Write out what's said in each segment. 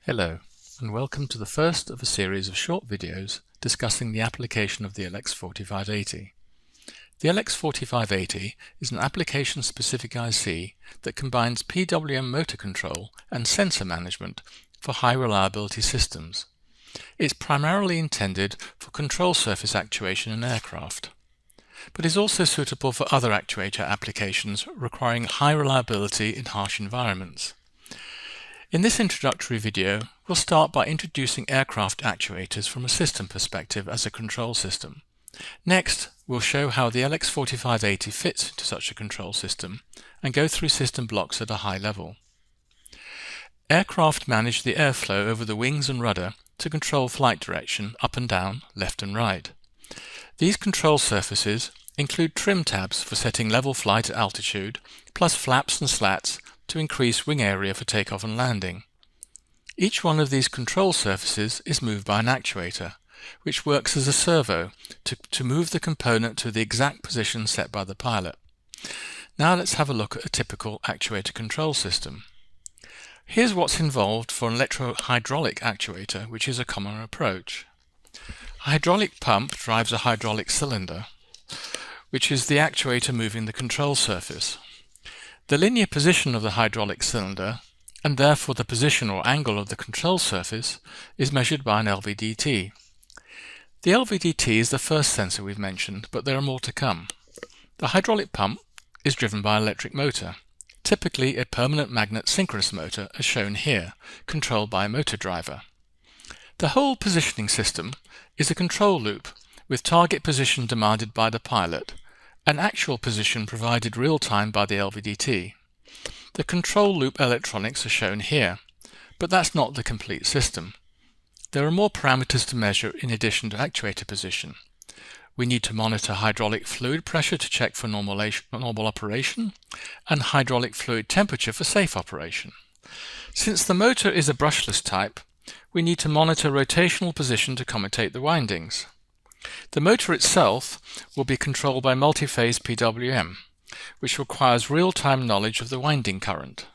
Hello, and welcome to the first of a series of short videos discussing the application of the LX4580. The LX4580 is an application-specific IC that combines PWM motor control and sensor management for high-reliability systems. It's primarily intended for control surface actuation in aircraft, but is also suitable for other actuator applications requiring high reliability in harsh environments. In this introductory video, we'll start by introducing aircraft actuators from a system perspective as a control system. Next, we'll show how the LX4580 fits into such a control system and go through system blocks at a high level. Aircraft manage the airflow over the wings and rudder to control flight direction up and down, left and right. These control surfaces include trim tabs for setting level flight at altitude, plus flaps and slats to increase wing area for takeoff and landing. Each one of these control surfaces is moved by an actuator, which works as a servo to move the component to the exact position set by the pilot. Now let's have a look at a typical actuator control system. Here's what's involved for an electro-hydraulic actuator, which is a common approach. A hydraulic pump drives a hydraulic cylinder, which is the actuator moving the control surface. The linear position of the hydraulic cylinder, and therefore the position or angle of the control surface, is measured by an LVDT. The LVDT is the first sensor we've mentioned, but there are more to come. The hydraulic pump is driven by an electric motor, typically a permanent magnet synchronous motor as shown here, controlled by a motor driver. The whole positioning system is a control loop with target position demanded by the pilot, and actual position provided real-time by the LVDT. The control loop electronics are shown here, but that's not the complete system. There are more parameters to measure in addition to actuator position. We need to monitor hydraulic fluid pressure to check for normal operation, and hydraulic fluid temperature for safe operation. Since the motor is a brushless type, we need to monitor rotational position to commute the windings. The motor itself will be controlled by multi-phase PWM, which requires real-time knowledge of the winding current.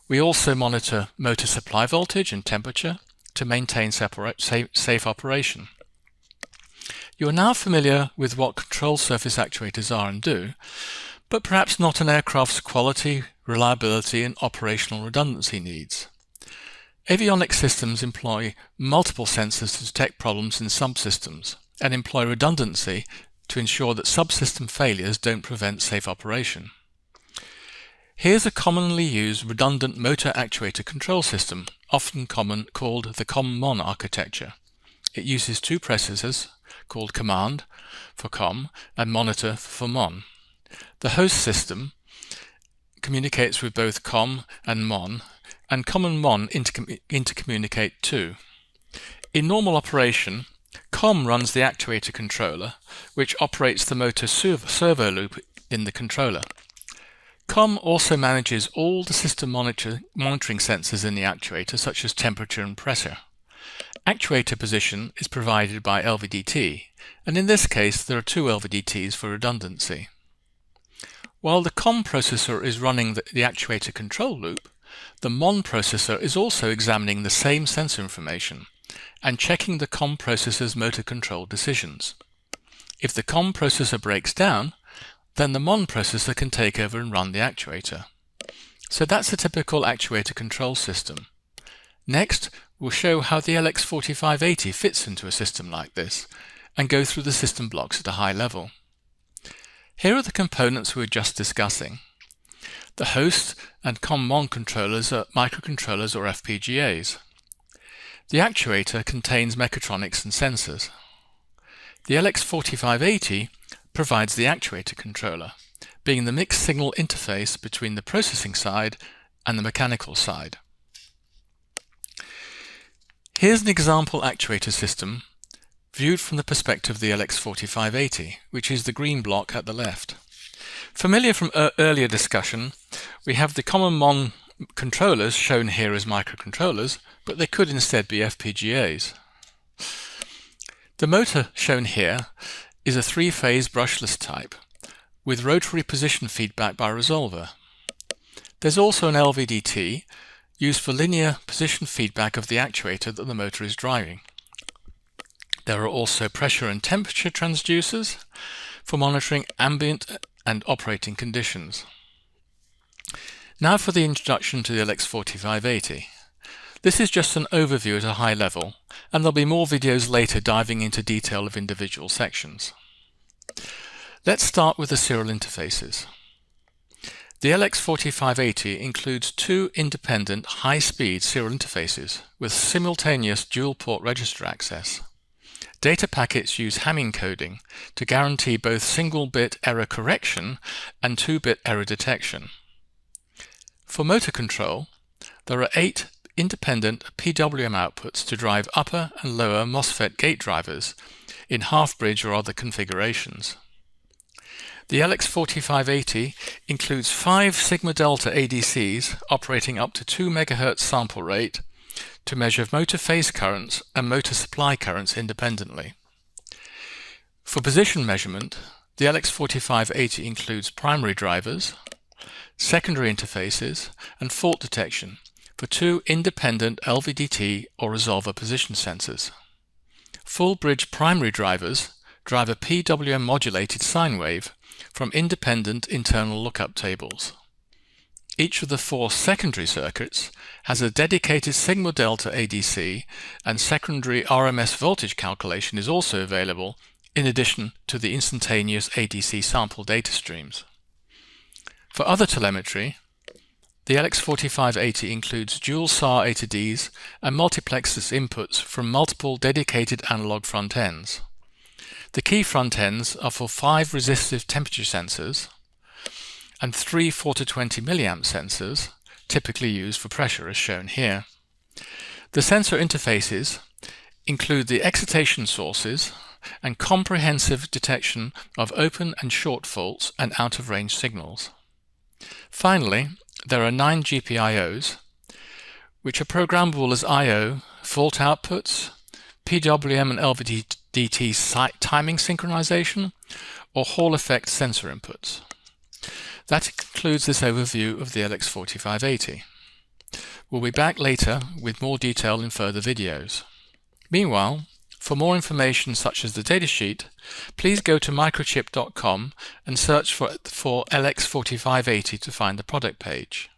We also monitor motor supply voltage and temperature to maintain safe operation. You are now familiar with what control surface actuators are and do, but perhaps not an aircraft's quality, reliability and operational redundancy needs. Avionics systems employ multiple sensors to detect problems in subsystems and employ redundancy to ensure that subsystem failures don't prevent safe operation. Here's a commonly used redundant motor actuator control system, often called the COM-MON architecture. It uses two processors called command for COM and monitor for MON. The host system communicates with both COM and MON, and COM and MON intercommunicate too. In normal operation, COM runs the actuator controller, which operates the motor servo loop in the controller. COM also manages all the system monitoring sensors in the actuator, such as temperature and pressure. Actuator position is provided by LVDT, and in this case there are two LVDTs for redundancy. While the COM processor is running the actuator control loop, the MON processor is also examining the same sensor information and checking the COM processor's motor control decisions. If the COM processor breaks down, then the MON processor can take over and run the actuator. So that's a typical actuator control system. Next, we'll show how the LX4580 fits into a system like this and go through the system blocks at a high level. Here are the components we were just discussing. The host and COM-MON controllers are microcontrollers or FPGAs. The actuator contains mechatronics and sensors. The LX4580 provides the actuator controller, being the mixed signal interface between the processing side and the mechanical side. Here's an example actuator system viewed from the perspective of the LX4580, which is the green block at the left. Familiar from earlier discussion, we have the COM-MON controllers shown here as microcontrollers, but they could instead be FPGAs. The motor shown here is a three-phase brushless type with rotary position feedback by resolver. There's also an LVDT used for linear position feedback of the actuator that the motor is driving. There are also pressure and temperature transducers for monitoring ambient and operating conditions. Now for the introduction to the LX4580. This is just an overview at a high level, and there'll be more videos later diving into detail of individual sections. Let's start with the serial interfaces. The LX4580 includes two independent high-speed serial interfaces with simultaneous dual-port register access. Data packets use ham encoding to guarantee both single-bit error correction and 2-bit error detection. For motor control, there are 8 independent PWM outputs to drive upper and lower MOSFET gate drivers in half-bridge or other configurations. The LX4580 includes 5 sigma delta ADCs operating up to 2 MHz sample rate to measure motor phase currents and motor supply currents independently. For position measurement, the LX4580 includes primary drivers, secondary interfaces, and fault detection for 2 independent LVDT or resolver position sensors. Full bridge primary drivers drive a PWM modulated sine wave from independent internal lookup tables. Each of the 4 secondary circuits has a dedicated sigma delta ADC, and secondary RMS voltage calculation is also available in addition to the instantaneous ADC sample data streams. For other telemetry, the LX4580 includes dual SAR A to Ds and multiplexes inputs from multiple dedicated analog front ends. The key front ends are for 5 resistive temperature sensors and 3 4 to 20 mA sensors, typically used for pressure as shown here. The sensor interfaces include the excitation sources and comprehensive detection of open and short faults and out-of-range signals. Finally, there are 9 GPIOs, which are programmable as I/O, fault outputs, PWM and LVDT timing synchronization, or Hall effect sensor inputs. That concludes this overview of the LX4580. We'll be back later with more detail in further videos. Meanwhile, for more information such as the datasheet, please go to microchip.com and search for LX4580 to find the product page.